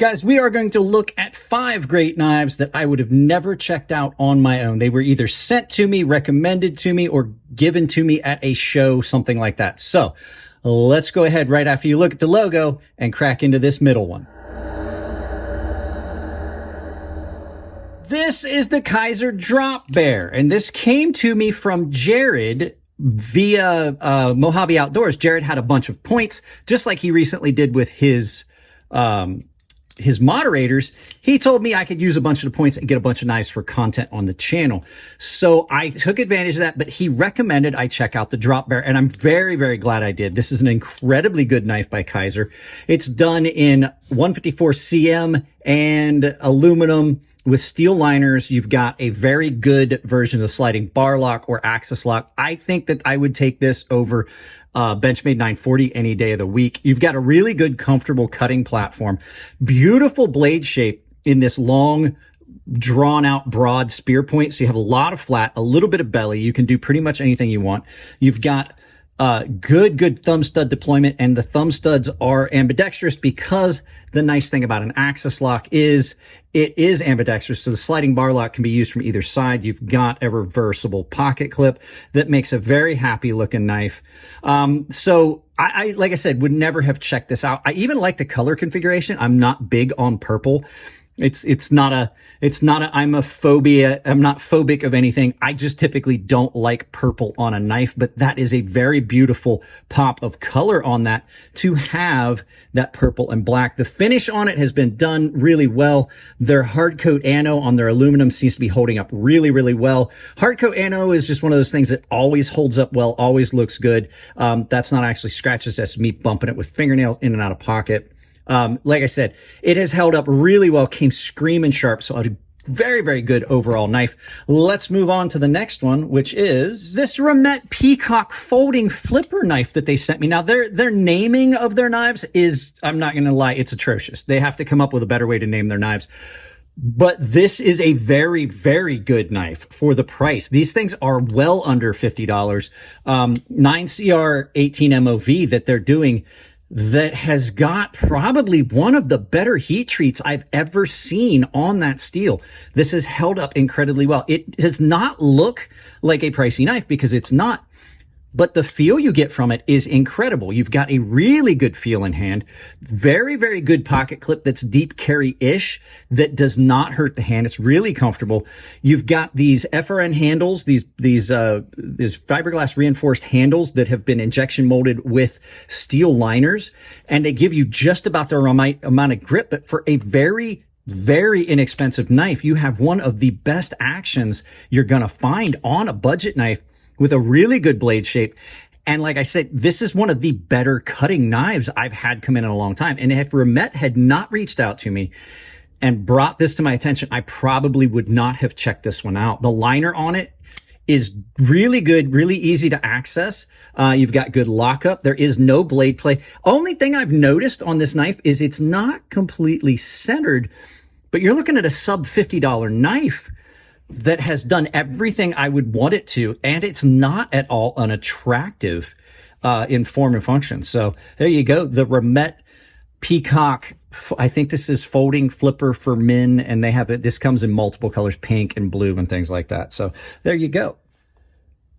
Guys, we are going to look at 5 great knives that I would have never checked out on my own. They were either sent to me, recommended to me, or given to me at a show, something like that. So let's go ahead right after you look at the logo and crack into this middle one. This is the Kizer Drop Bear, and this came to me from Jared via Mojave Outdoors. Jared had a bunch of points, just like he recently did with his moderators. He told me I could use a bunch of the points and get a bunch of knives for content on the channel. So I took advantage of that, but he recommended I check out the Drop Bear, and I'm very, very glad I did. This is an incredibly good knife by Kizer. It's done in 154 cm and aluminum with steel liners. You've got a very good version of sliding bar lock or axis lock. I think that I would take this over Benchmade 940 any day of the week. You've got a really good, comfortable cutting platform. Beautiful blade shape in this long, drawn out, broad spear point. So you have a lot of flat, a little bit of belly. You can do pretty much anything you want. You've got good thumb stud deployment, and the thumb studs are ambidextrous because the nice thing about an axis lock is it is ambidextrous. So the sliding bar lock can be used from either side. You've got a reversible pocket clip that makes a very happy looking knife. So I, like I said, would never have checked this out. I even like the color configuration. I'm not big on purple. I'm not phobic of anything. I just typically don't like purple on a knife, but that is a very beautiful pop of color on that to have that purple and black. The finish on it has been done really well. Their hard coat ano on their aluminum seems to be holding up really, really well. Hard coat ano is just one of those things that always holds up well, always looks good. That's not actually scratches. That's me bumping it with fingernails in and out of pocket. Like I said, it has held up really well, came screaming sharp. So a very, very good overall knife. Let's move on to the next one, which is this Remette Peacock folding flipper knife that they sent me. Now, their naming of their knives is, I'm not going to lie, it's atrocious. They have to come up with a better way to name their knives. But this is a very, very good knife for the price. These things are well under $50. 9CR 18 MOV that they're doing that has got probably one of the better heat treats I've ever seen on that steel. This has held up incredibly well. It does not look like a pricey knife because it's not, but the feel you get from it is incredible. You've got a really good feel in hand, very, very good pocket clip that's deep carry-ish that does not hurt the hand. It's really comfortable. You've got these FRN handles, these fiberglass reinforced handles that have been injection molded with steel liners, and they give you just about the right amount of grip, but for a very, very inexpensive knife, you have one of the best actions you're going to find on a budget knife with a really good blade shape. And like I said, this is one of the better cutting knives I've had come in a long time. And if Remette had not reached out to me and brought this to my attention, I probably would not have checked this one out. The liner on it is really good, really easy to access. You've got good lockup. There is no blade play. Only thing I've noticed on this knife is it's not completely centered, but you're looking at a sub $50 knife that has done everything I would want it to, and it's not at all unattractive in form and function. So there you go, the Remette Peacock. I think this is folding flipper for men, and they have it. This comes in multiple colors, pink and blue and things like that. So there you go.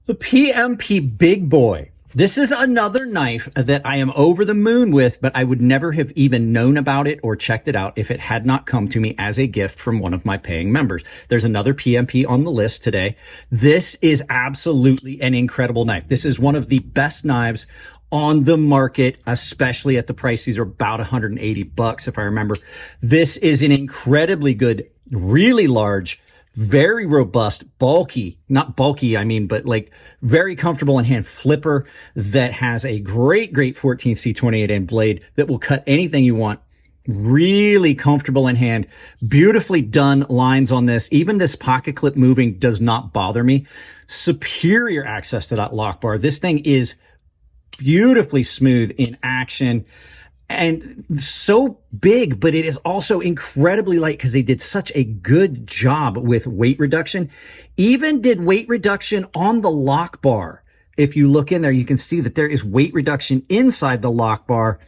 The PMP Big Boy. This is another knife that I am over the moon with, but I would never have even known about it or checked it out if it had not come to me as a gift from one of my paying members. There's another PMP on the list today. This is absolutely an incredible knife. This is one of the best knives on the market, especially at the price. These are about 180 bucks, if I remember. This is an incredibly good, really large, very robust, bulky, not bulky, I mean, but like very comfortable in hand flipper that has a great 14C28N blade that will cut anything you want. Really comfortable in hand, beautifully done lines on this. Even this pocket clip moving does not bother me. Superior access to that lock bar. This thing is beautifully smooth in action. And so big, but it is also incredibly light because they did such a good job with weight reduction. Even did weight reduction on the lock bar. If you look in there, you can see that there is weight reduction inside the lock bar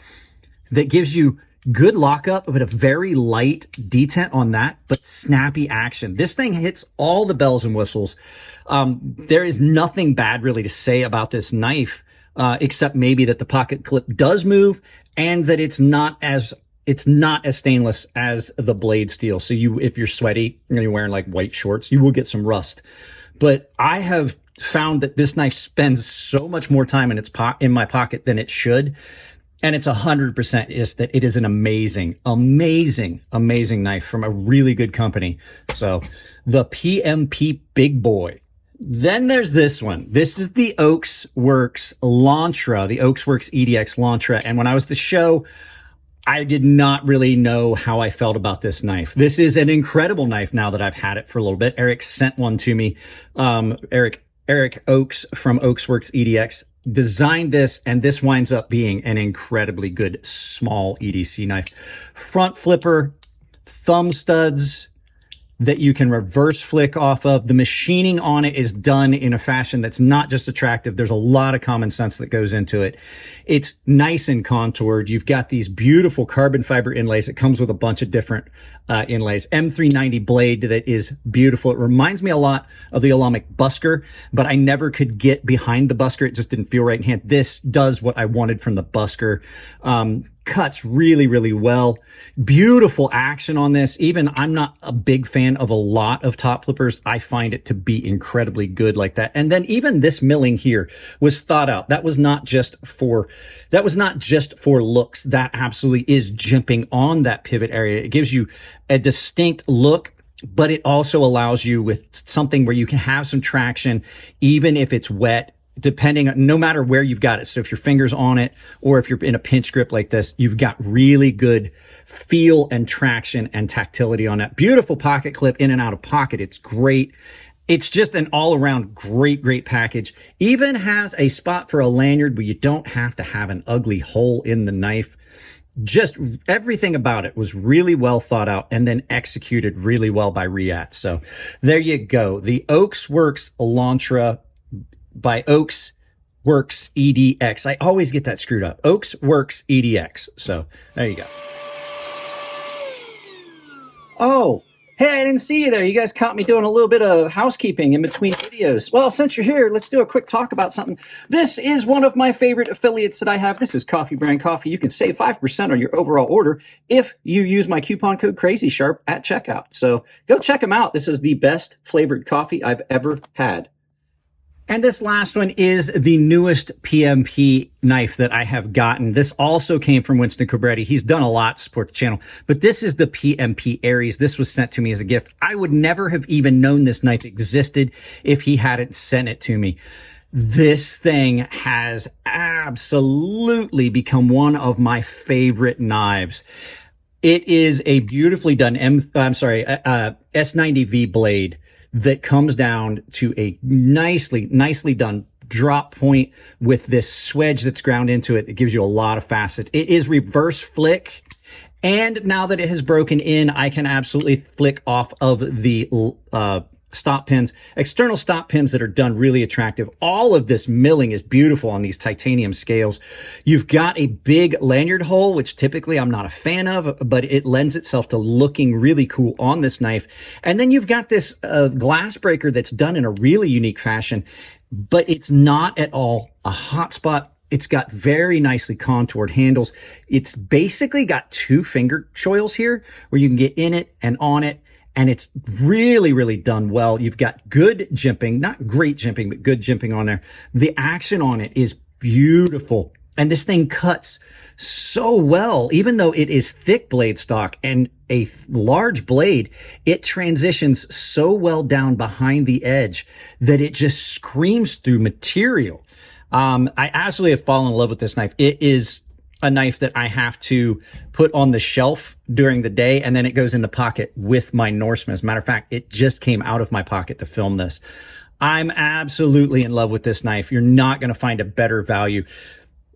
that gives you Good lockup, but a very light detent on that, but snappy action. This thing hits all the bells and whistles. There is nothing bad really to say about this knife, except maybe that the pocket clip does move and that it's not as stainless as the blade steel. So if you're sweaty and you're wearing like white shorts, you will get some rust. But I have found that this knife spends so much more time in my pocket than it should. And it's 100% is that it is an amazing, amazing, amazing knife from a really good company. So the PMP Big Boy. Then there's this one. This is the Oaks Works Elantra, the Oaks Works EDX Elantra. And when I was at the show, I did not really know how I felt about this knife. This is an incredible knife now that I've had it for a little bit. Eric sent one to me. Eric Oaks from Oaks Works EDX designed this, and this winds up being an incredibly good small EDC knife. Front flipper, thumb studs that you can reverse flick off of. The machining on it is done in a fashion that's not just attractive. There's a lot of common sense that goes into it. It's nice and contoured. You've got these beautiful carbon fiber inlays. It comes with a bunch of different inlays. M390 blade that is beautiful. It reminds me a lot of the Alamec Busker, but I never could get behind the Busker. It just didn't feel right in hand. This does what I wanted from the Busker. Cuts really, really well. Beautiful action on this. Even I'm not a big fan of a lot of top flippers. I find it to be incredibly good like that. And then even this milling here was thought out. That was not just for looks. That absolutely is jimping on that pivot area. It gives you a distinct look, but it also allows you with something where you can have some traction, even if it's wet, depending on, no matter where you've got it. So if your finger's on it or if you're in a pinch grip like this, you've got really good feel and traction and tactility on that. Beautiful pocket clip in and out of pocket. It's great. It's just an all-around great package. Even has a spot for a lanyard where you don't have to have an ugly hole in the knife. Just everything about it was really well thought out and then executed really well by Remette. So there you go. The Oaks Works Elantra by Oaks Works EDX. I always get that screwed up. Oaks Works EDX. So there you go. Oh, hey, I didn't see you there. You guys caught me doing a little bit of housekeeping in between videos. Well, since you're here, let's do a quick talk about something. This is one of my favorite affiliates that I have. This is Coffee Brand Coffee. You can save 5% on your overall order if you use my coupon code CrazySharp at checkout. So go check them out. This is the best flavored coffee I've ever had. And this last one is the newest PMP knife that I have gotten. This also came from Winston Cobretti. He's done a lot to support the channel, but this is the PMP Aries. This was sent to me as a gift. I would never have even known this knife existed if he hadn't sent it to me. This thing has absolutely become one of my favorite knives. It is a beautifully done S90V blade that comes down to a nicely done drop point with this swedge that's ground into it. It gives you a lot of facet. It is reverse flick. And now that it has broken in, I can absolutely flick off of the stop pins, external stop pins that are done really attractive. All of this milling is beautiful on these titanium scales. You've got a big lanyard hole, which typically I'm not a fan of, but it lends itself to looking really cool on this knife. And then you've got this glass breaker that's done in a really unique fashion, but it's not at all a hot spot. It's got very nicely contoured handles. It's basically got two finger choils here where you can get in it and on it. And it's really done well. You've got good jimping, not great jimping, but good jimping on there. The action on it is beautiful. And this thing cuts so well. Even though it is thick blade stock and a large blade, it transitions so well down behind the edge that it just screams through material. I absolutely have fallen in love with this knife. It is a knife that I have to put on the shelf during the day, and then it goes in the pocket with my Norseman. As a matter of fact, it just came out of my pocket to film this. I'm absolutely in love with this knife. You're not going to find a better value.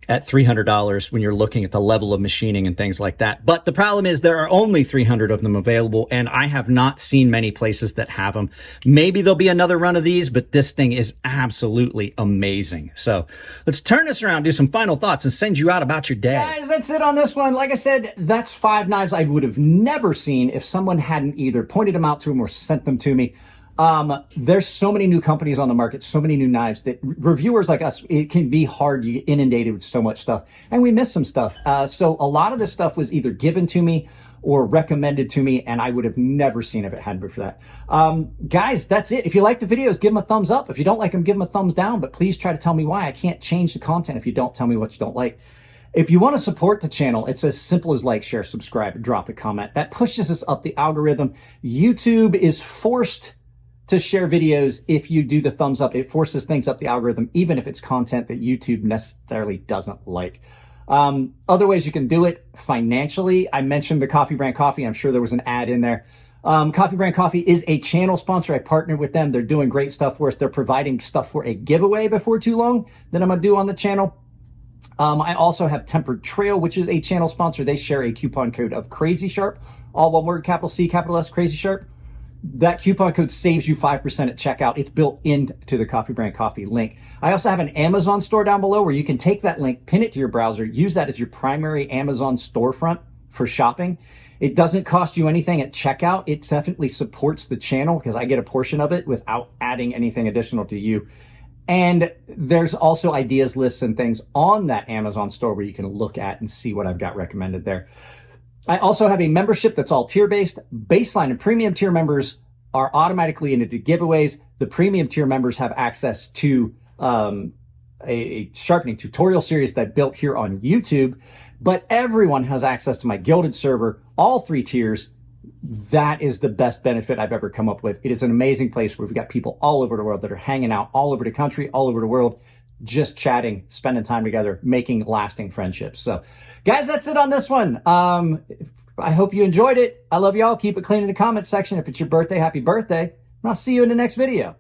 at $300 when you're looking at the level of machining and things like that. But the problem is there are only 300 of them available, and I have not seen many places that have them. Maybe there'll be another run of these, but this thing is absolutely amazing. So let's turn this around, do some final thoughts, and send you out about your day. Guys, that's it on this one. Like I said, that's 5 knives I would have never seen if someone hadn't either pointed them out to them or sent them to me. There's so many new companies on the market, so many new knives that reviewers like us, it can be hard. You get inundated with so much stuff and we miss some stuff. So a lot of this stuff was either given to me or recommended to me, and I would have never seen if it hadn't been for that. Guys, that's it. If you like the videos, give them a thumbs up. If you don't like them, give them a thumbs down, but please try to tell me why. I can't change the content if you don't tell me what you don't like. If you want to support the channel, it's as simple as like, share, subscribe, drop a comment. That pushes us up the algorithm. YouTube is forced to share videos. If you do the thumbs up, it forces things up the algorithm, even if it's content that YouTube necessarily doesn't like. Other ways you can do it financially. I mentioned the Coffee Brand Coffee. I'm sure there was an ad in there. Coffee Brand Coffee is a channel sponsor. I partnered with them. They're doing great stuff for us. They're providing stuff for a giveaway before too long that I'm going to do on the channel. I also have Tempered Trail, which is a channel sponsor. They share a coupon code of Crazy Sharp, all one word, capital C, capital S, Crazy Sharp. That coupon code saves you 5% at checkout. It's built into the Coffee Brand Coffee link. I also have an Amazon store down below where you can take that link, pin it to your browser, use that as your primary Amazon storefront for shopping. It doesn't cost you anything at checkout. It definitely supports the channel because I get a portion of it without adding anything additional to you. And there's also ideas lists and things on that Amazon store where you can look at and see what I've got recommended there. I also have a membership that's all tier-based. Baseline and premium tier members are automatically into giveaways. The premium tier members have access to a sharpening tutorial series that I built here on YouTube, but everyone has access to my gilded server, all 3 tiers. That is the best benefit I've ever come up with. It is an amazing place where we've got people all over the world that are hanging out all over the country, all over the world, just chatting, spending time together, making lasting friendships. So guys, that's it on this one. I hope you enjoyed it. I love y'all. Keep it clean in the comment section. If it's your birthday, happy birthday. And I'll see you in the next video.